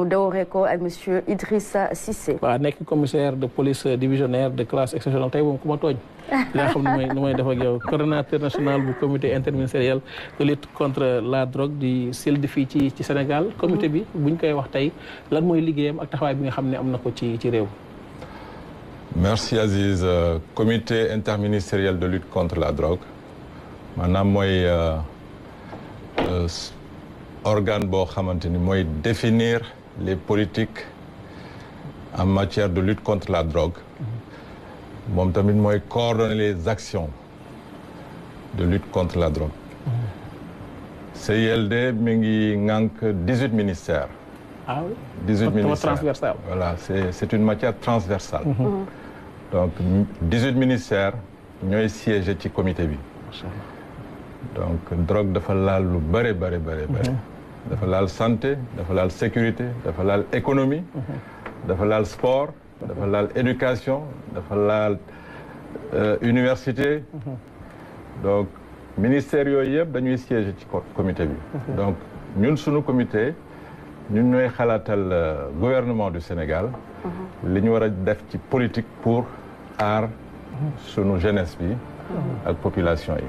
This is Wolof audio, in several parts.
dooree ko ak monsieur Idrissa Cissé. waaw nekk commissaire de police divisionnaire de classe exceptionnelle tey moom ku ma tooñ. dinaa xam nu may def ak yow coordonnateur national bu comité interministériel de lutte contre la drogue di SILD fii ci Sénégal. comité bi buñ koy wax tey lan mooy liggéeyam ak taxawaay bi nga xam ne am na ko ci réew. merci Aziz comité interministériel de lutte contre la drogue maanaam mooy organe boo xamante ni mooy définir les politiques en matière de lutte contre la drogue moom tamit mooy coordonner les actions de lutte contre la drogue CILD mi ngi ŋànk 18 ministères. ah oui 18 ministères transversal. voilà c'est une matière transversale. donc 18 ministères ñooy siégé ci comité bi. donc drogue dafa laal lu bëri. dafa laal santé dafa laal sécurité dafa laal économie. dafa laal sport. dafa laal éducation dafa laal université. donc ministères yooyu yëpp dañuy siéger ci comité bi. donc ñun sunu comité ñun ñooy xalaatal gouvernement du Sénégal. li ñu war a def ci politique pour aar sunu jeunesse bi. ak population yi.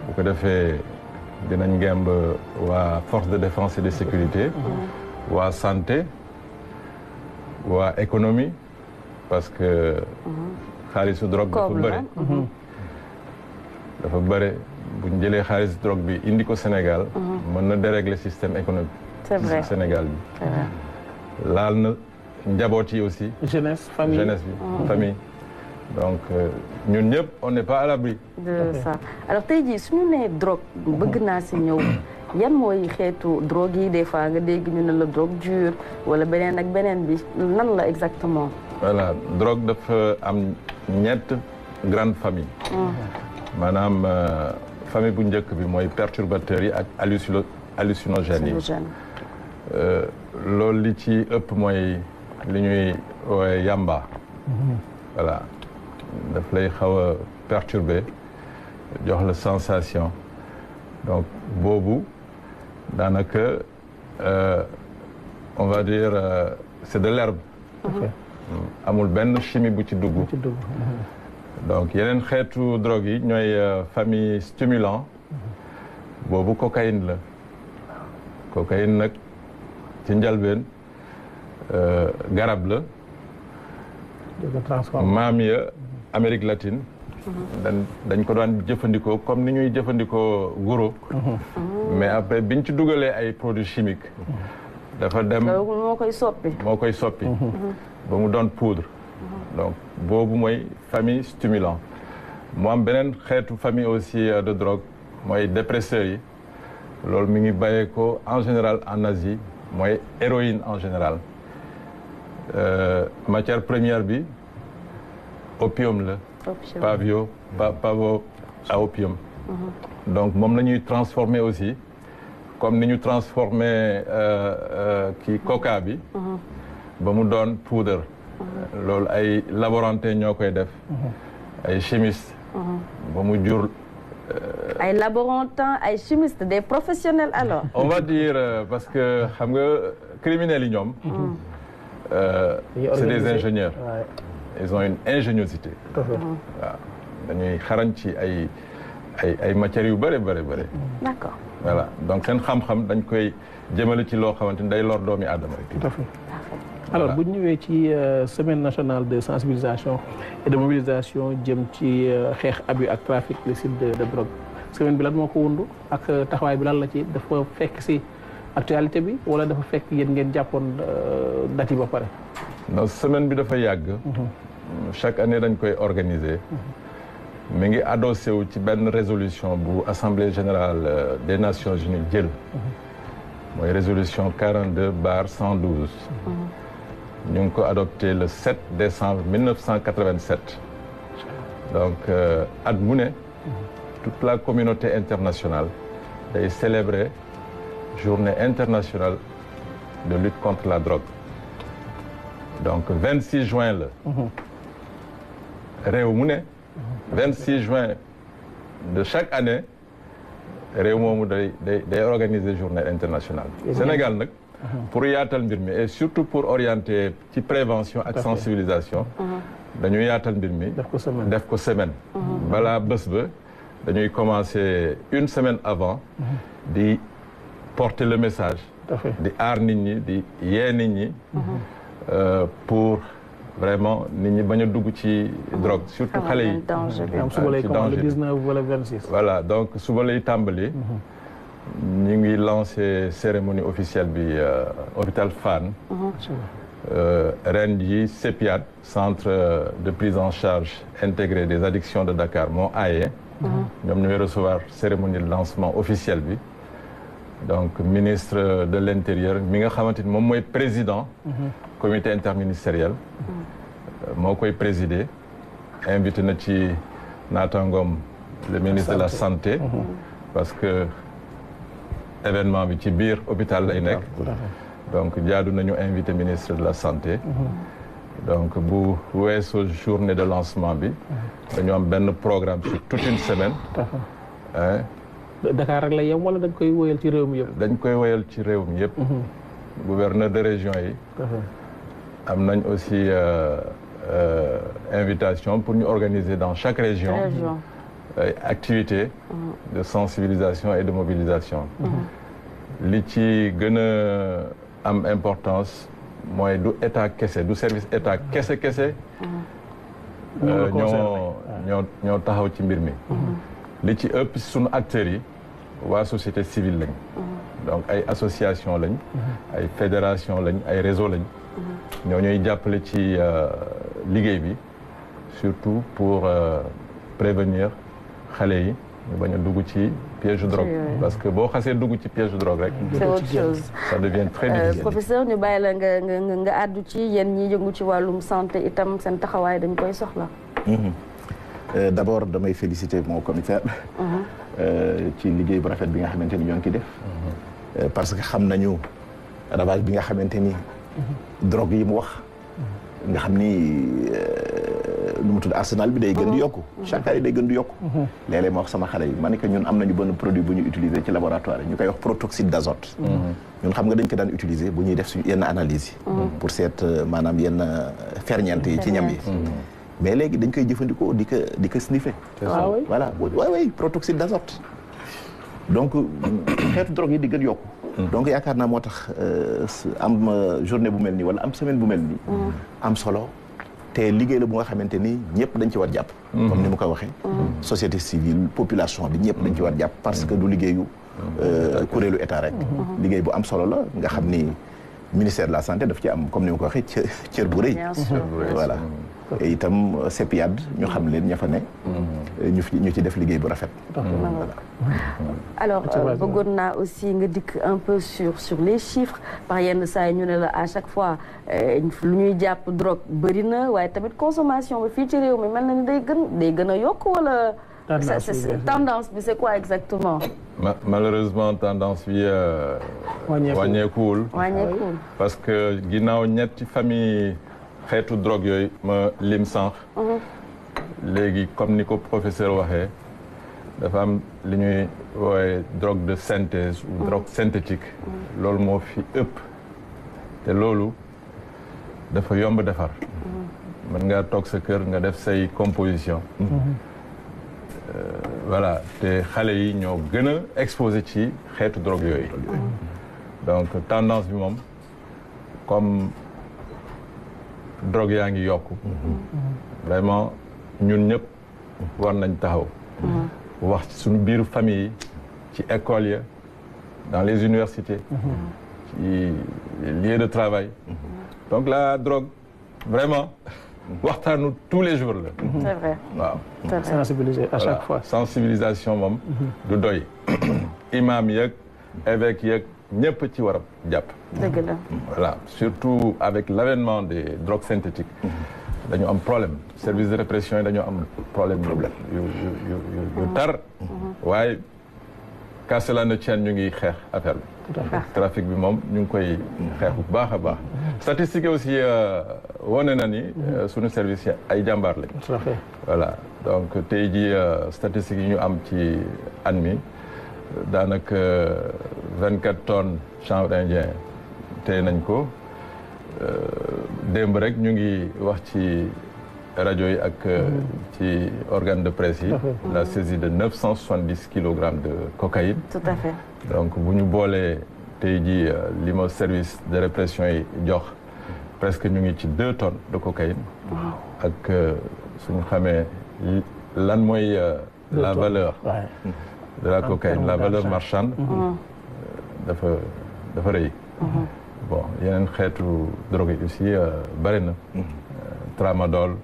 bu ko defee dinañ ngemb waa force de défense et de sécurité. waa santé. waa économie parce que xaalisu drogue dafa bëri. dafa bëri bu ñu jëlee xaalisu drogue bi indi ko Sénégal. mën na dérégler système économique. c'est vrai Sénégal bi. laal na njaboot yi aussi. jeunesse bi famille. donc ñun ñëpp on n'est pas à l'abri de ça alors tey jii suñu nee drogue bëgg naa si ñëw yan mooy xeetu drogue yi des fois nga dégg ñu ne la drogue dure wala beneen ak beneen bi nan la exactement. voilà drogue dafa am ñett grande famille. maanaam famille bu njëkk bi mooy perturbateurs yi ak hallucinogènes yi. loolu li ci ëpp mooy li ñuy woowee yamba. voilà daf lay xaw a perturber jox la sensation donc boobu daanaka on va dire c'est de l'herbe. amul benn chimie bu ci dugg. donc yeneen xeetu drogue yi ñooy famille stimulant. boobu cocaïne la. cocaïne nag ci njalbeen garab la. maam ya Amérique latine. dañ ko daan jëfandikoo comme ni ñuy jëfandikoo guro. mais après biñ ci dugalee ay produits chimiques. dafa dem moo koy soppi. ba mu doon poudre. donc boobu mooy famille stimulant. mu am beneen xeetu famille aussi de drogue mooy dépresseurs yi. loolu mi ngi bàyyeekoo en général en Asie mooy héroïne en général. matière première bi opium la. pavio à opium. donc moom la ñuy transformer aussi comme ni ñu transformer kii coca bi. ba mu doon poudre. loolu ay laborantin ñoo koy def. ay chimistes. ba mu jur. ay laborantins ay chimistes des professionnels alors. on va dire parce que xam nga criminels yi ñoom. c'est des ingénieurs. ils ont une ingéniosité. waaw dañuy xarañ ci ay matières yu bëri. d'accord. voilà donc seen xam-xam dañ koy jëmale ci loo xamante ni day lor doomi aadama rek. tout à fait. alors bu ñu ñëwee ci semaine nationale de sensibilisation et de mobilisation jëm ci xeex abus ak trafic licite de drogue semaine bi lan moo ko wundu ak taxawaay bi lan la ci dafa fekk si actualité bi wala dafa fekk yéen ngeen jàppoon date yi ba pare. non semaine bi dafa yàgg. chaque année dañ koy organiser. mi ngi adossé wu ci benn résolution bu assemblée générale des Nations Unies jël. mooy résolution 42/112. ñu ngi ko adopté le 7 décembre 1987. donc at mu ne toute la communauté internationale day célébrer journée internationale de lutte contre la drogue. donc 26 juin la. réew mu ne. 26 juin de chaque année réew moomu day organiser journée internationale. Sénégal nag pour yaatal mbir mi et surtout pour orienter ci prévention ak sensibilisation dañuy yaatal mbir mi def ko semaine balaa bés ba dañuy commencer une semaine avant di porter le message di aar nit ñi di yee nit ñi pour vraiment nit ñi bañ a dugg ci drogue surtout xale yi suba lay commencé le 19 wala 26 voilà donc suba lay tàmbali ñu ngi lancé cérémonie officielle bi hôpital Fann ren ji CEPIAD centre de prise en charge intégrée des addictions de Dakar moo aaye ñoom ñooy recevoir cérémonie de lancement officielle bi donc ministre de l'intérieur mi nga xamante ni moom mooy président comité interministériel moo koy présider invité na ci naataangoom le ministre de la santé parce que événement bi ci biir hôpital lay nekk donc jaadu nañu invité ministre de la santé donc bu weesoo journée de lancement bi dañu am benn programme sur toute une semaine Dakar rek la yem wala dañ koy woyal ci réew mi yëpp dañ koy woyal ci réew mi yëpp gouverneur de région yi am nañ aussi invitation pour ñu organiser dans chaque région activités de sensibilisation et de mobilisation li ci gën a am importance mooy du état kese du service état kese ñoo taxaw ci mbir mi li ci ëpp sunu acteurs yi waa société civile lañ donc ay association lañ ay fédération lañ ay réseau lañ ñoo ñuy jàppale ci liggéey bi surtout pour prévenir xale yi ñu bañ a dugg ci piège de drogue parce que boo xasee dugg ci piège de drogue rek c'est autre chose ça devient très difficile professeur ñu bàyyi la nga àddu ci yéen ñi yëngu ci wàllum santé itam seen taxawaay dañ koy soxla d'abord damay féliciter mon commissaire ci liggéey bu rafet bi nga xamante ni ñoo ngi ciy def parce que xam nañu ravage bi nga xamante ni drogue yi mu wax nga xam ni lu mu tudd arsenal bi day gën di yokku chaque année day gën di yokku léeg-léeg ma wax sama xale yi ma ne que ñun am nañu benn produit bu ñu utiliser ci laboratoire yi ñu koy wax protoxyde d'azote ñun xam nga dañ ko daan utiliser bu ñuy def suñu yenn analyse yi pour seet maanaam yenn ferñeent yi ci ñam yi mais léegi dañ koy jëfandikoo di ko sniffer voilà oui protoxyde d'azote donc xeetu drogue yi di gën yokku donc yaakaar naa moo tax am journée bu mel nii wala am semaine bu mel nii am solo te liggéey la bu nga xamante ni ñëpp dañ ci war jàpp comme ni mu ko waxee société civile population bi ñëpp dañ ci war jàpp parce que du liggéeyu kuréelu état rek liggéey bu am solo la nga xam ni ministère de la santé daf ci am comme ni mu ko waxee cër bu rëy voilà et itam CEPIAD ñu xam leen ña fa ne ñu ci def liggéey bu rafet alors bëggoon naa aussi nga dikk un peu sur les chiffres par yenn saa yi ñu ne la à chaque fois lu ñuy jàpp drogue bëri na waaye tamit consommation bi fii ci réew mi mel na ni day gën a yokk wala tendance bi c'est quoi exactement malheureusement tendance bi wàññeekuwul parce que ginnaaw ñetti famille xeetu drogue yooyu ma lim sànq léegi comme ni ko professeur waxee dafa am li ñuy woowee drogue de synthèse ou drogue synthétique loolu moo fi ëpp te loolu dafa yomb defar mën ngaa toog sa kër nga def say composition voilà te xale yi ñoo gën a exposé ci xeetu drogue yooyu donc tendance bi moom comme drogue yaa ngi yokku vraiment ñun ñëpp war nañ taxaw wax ci suñu biiru famille yi ci école ya dans les universités ci lieux de travail donc la drogue vraiment waxtaanu tous les jours la c'est vrai waaw sensibiliser à chaque fois sensibilisation moom du doy imam yeeg évêque yeeg ñëpp ci war a jàpp dëgg la voilà surtout avec l'avènement des drogues synthétiques dañu am problème service de répression yi dañoo am problème yu tar waaye qu'à cela ne tienne ñu ngi xeex affaire bi trafic bi moom ñu ngi koy xeex bu baax a baax statistique yi aussi wane na ni suñu service yi ay jàmbaar lañ voilà donc tey ji statistique yi ñu am ci an mi daanaka 24 tonnes chanvre indien téye nañ ko démb rek ñu ngi wax ci rajo yi ak ci organe de presse yi la saisie de 970 kilogrammes de cocaïne. Tout à fait. Donc bu ñu boolee tey jii li ma service de répression yi jox presque ñu ngi ci 2 tonnes de cocaïne. ak suñu xamee lan mooy la valeur de la cocaïne, la valeur marchande dafa rëy. Bon yeneen xeetu drogue yi aussi bari na. Tramadol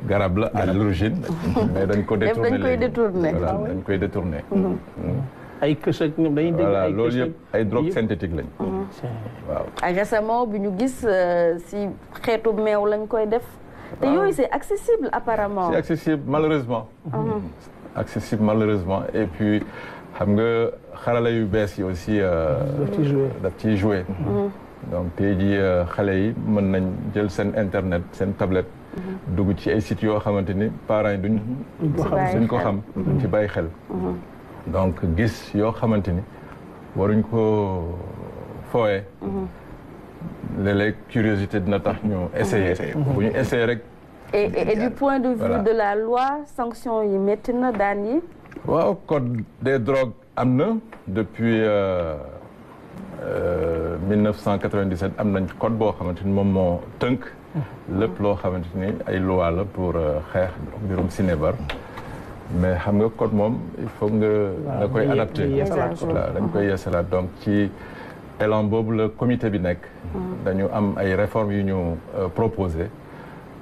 garab la à l'origine mais dañ ko détourné voilà dañ koy détourné. ay kës ak ñoom dañuy dégg voilà loolu yëpp ay drogue synthétique lañ. waaw. récemment bi ñu gis si xeetu meew lañ koy def. te yooyu c'est accessible apparemment. C'est accessible malheureusement. Accessible malheureusement et puis xam nga xarala yu bees yi aussi. daf ciy joué. Donc tey jii xale yi mën nañ jël seen internet seen tablette. dugg ci ay sites yoo xamante ni parents yi duñ ko xam duñ ci bàyyi xel. donc gis yoo xamante ni waruñ ko fooye. léeg-léeg curiosité dina tax ñu essayer. bu ñu essayer rek. et du point de vue de la loi sanction yi métti na daan yi. waaw code des drogues am na depuis 1997 am nañ code boo xamante ni moom moo tënk. lépp loo xamante ni ay loi la pour xeex mbirum sinébar. mais xam nga code moom il faut nga koy adapté. voilà dañ koy yeesalaat donc ci élan boobu la comité bi nekk. dañu am ay réformes yu ñu proposé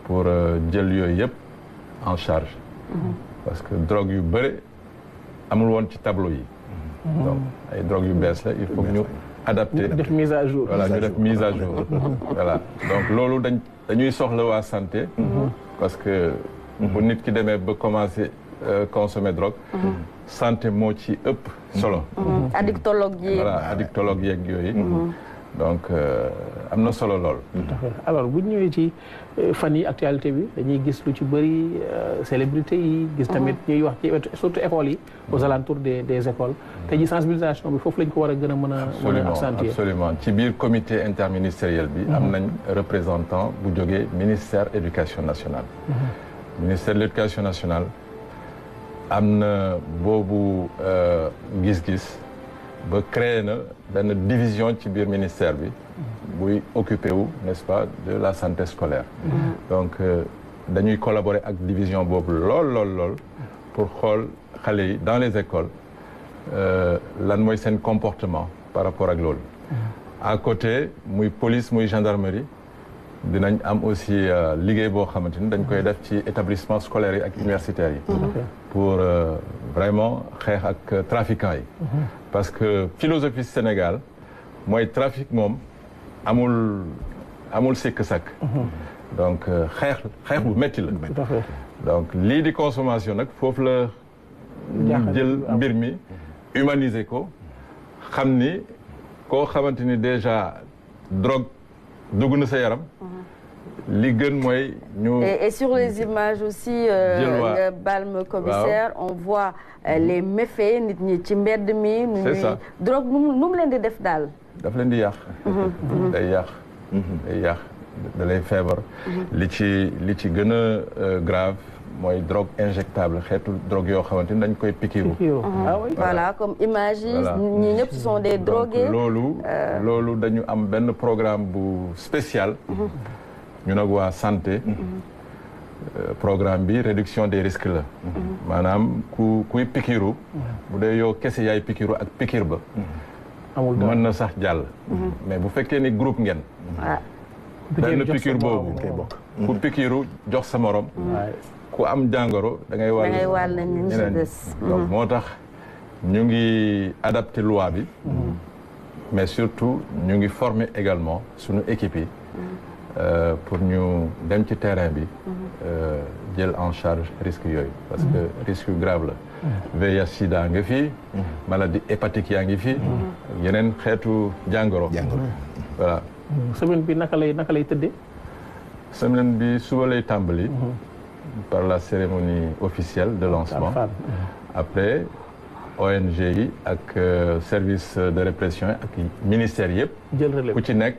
pour jël yooyu yëpp en charge. parce que drogue yu bëri amul woon ci tableau yi. donc ay drogue yu bees la il faut ñu adapté. def mise à jour. voilà ñu def mise à jour. voilà donc loolu dañuy soxla waa santé. parce que bu nit ki demee ba commencé consommer drogue. santé moo ci ëpp solo. addictologue yi. voilà addictologue yeeg yooyu. donc am na solo lool. alors bu ñu ñëwee ci fan yi actualité bi dañuy gis lu ci bëri célébrité yi. gis tamit ñuy wax ci surtout écoles yi. aux alentours des écoles. te ji sensibilisation bi foofu lañ ko war a gën a mën a accentuer. absolument ci biir comité interministériel bi. am nañ représentant bu jógee ministère éducation nationale. ministère de l'éducation nationale am na boobu gis-gis. ba créé na benn division ci biir ministère bi buy occupé wu n'est-ce pas de la santé scolaire. donc dañuy collaborer ak division boobu lool pour xool xale yi dans les écoles lan mooy seen comportement par rapport ak loolu. à côté muy police muy gendarmerie dinañ am aussi liggéey boo xamante ni dañ koy def ci établissement scolaire yi ak universitaires yi. pour vraiment xeex ak trafiquants yi. parce que philosophie Sénégal mooy trafic moom amul sikk-sakk. donc xeex bu métti la. donc lii di consommation nag foofu la ñu jël mbir mi humaniser ko xam ni koo xamante ni déjà drogue dugg na sa yaram. li gën mooy ñu. et sur les images aussi. nga baal ma commissaire on voit les méfaits nit ñi ci mbedd mi. c'est ça drogue nu mu leen di def daal. daf leen di yàq. day yàq da lay feebar. li ci gën a grave mooy drogue injectable xeetu drogue yoo xamante ni dañ koy pikiru. voilà comme image yi ñi ñëpp ce sont des drogués. loolu dañu am benn programme bu spécial. ñu nag waa santé. programme bi réduction des risques la. maanaam kuy pikiru. bu dee yow kese yaay pikiru ak pikir ba. mën na sax jàll. mais bu fekkee ni groupe ngeen. benn pikir boobu ku pikiru jox sa morom. ku am jàngoro da ngay wàll ñeneen donc moo tax ñu ngi adapté loi bi. mais surtout ñu ngi former également suñu équipe yi. pour ñu dem ci terrain bi jël en charge risque yooyu parce que risque yu grave la VIH sida nga fi maladie hépatique yaa ngi fi yeneen xeetu jàngoro voilà semaine bi naka lay tëddee semaine bi suba lay tàmbali par la cérémonie officielle de lancement après ONG yi ak service de répression ak ministère yëpp. jël relais ku ci nekk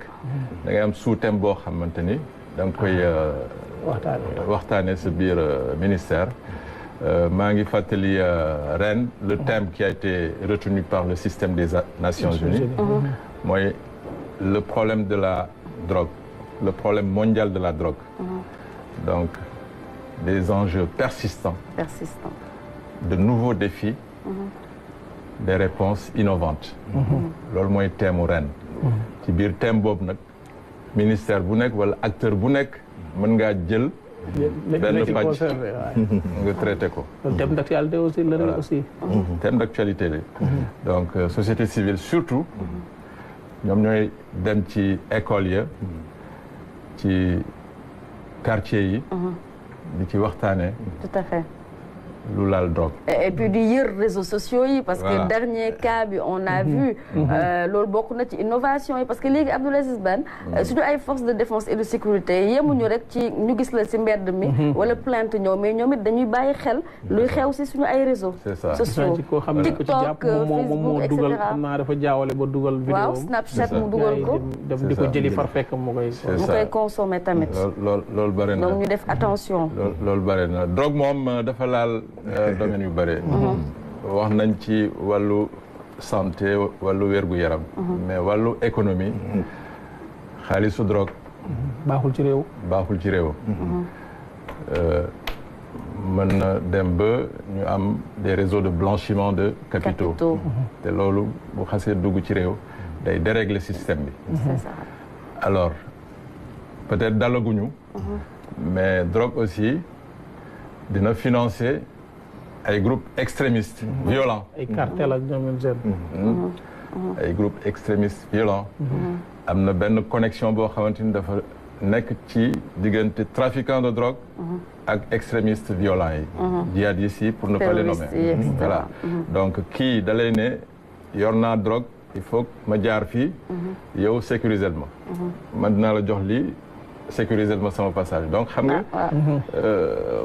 da ngay am sous-thème boo xamante ni da nga koy waxtaanee sa biir ministère. maa ngi fàttali ren le thème qui a été retenu par le système des Nations Unies mooy le problème de la drogue, le problème mondial de la drogue. Donc des enjeux persistants, de nouveaux défis, des réponses innovantes. loolu mooy thème u ren. ci biir thème boobu nag ministère bu nekk wala acteur bu nekk mën ngaa jël benn pàcc nga traité ko. thème d'actualité aussi la ren aussi. thème d'actualité la. donc société civile surtout ñoom ñooy dem ci école ya ci quartier yi di ci waxtaanee. Tout à fait. lu laal drogue. Et puis di yër réseaux sociaux yi parce que dernier cas bi on a vu loolu bokk na ci innovation yi parce que léegi Abdoul Aziz Bane suñu ay forces de défense et de sécurité yemuñu rek ci ñu gis la ci mbedd mi wala plainte ñëw mais ñoom it dañuy bàyyi xel luy xew ci suñu ay réseaux sociaux TikTok Facebook et cetera xam naa dafa jaawale ba dugal vidéo waaw Snapchat mu dugal ko dem di ko jëli far fekk mu koy consommer tamit loolu bëri na donc ñu def attention loolu bëri na drogue moom dafa laal domaine yu bëri wax nañ ci wàllu santé wàllu wér-gu-yaram mais wàllu économie xaalisu drogue baaxul ci réew mën na dem ba ñu am des réseaux de blanchiment de capitaux te loolu bu xasee dugg ci réew day dérégler système bi alors peut-être dalaguñu mais drogue aussi dina financer ay groupes extrémistes violents. ay cartels ak ñoom seen. ay groupes extrémistes violents. am na benn connexion boo xamante ni dafa nekk ci diggante trafiquants de drogue. ak extrémistes violents yi. djihadistes yi pour ne pas les nommer. voilà donc kii da lay ne yor naa drogue il faut ma jaar fii. yow sécuriser ma. man dinaa la jox lii. sécuriser ma sama passage donc xam nga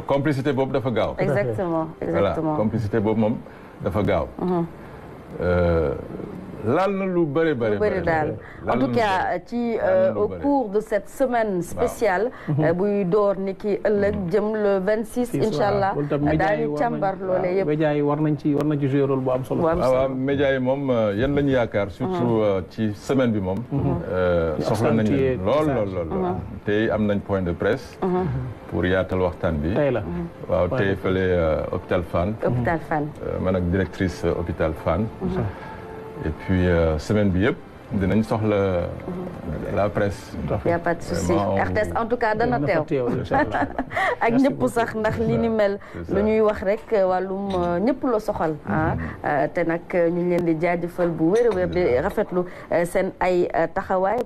complicité boobu dafa gaaw. exactement voilà complicité boobu moom dafa gaaw. laal na lu bëri daal en tout cas ci au cours de cette semaine spéciale buy door ni ki ëllëg jëm le 26 incha allah daañu càmbar loolee yëpp. médias yi war nañ ci jouer rôle bu am solo. waaw médias yi moom yéen lañu yaakaar surtout ci semaine bi moom. soxla nañu lool tey am nañ point de presse. pour yaatal waxtaan bi. tey la waaw tey fële hôpital Fann. man ak directrice hôpital Fann. et puis semaine bi yëpp dinañ soxla la presse. y a pas de souci RTS en tout cas dana teew. ak ñëpp sax ndax li ni mel. lu ñuy wax rek wàllum ñëpp la soxal. te nag ñu ngi leen di jaajëfal bu wér a wér di rafetlu seen ay taxawaay.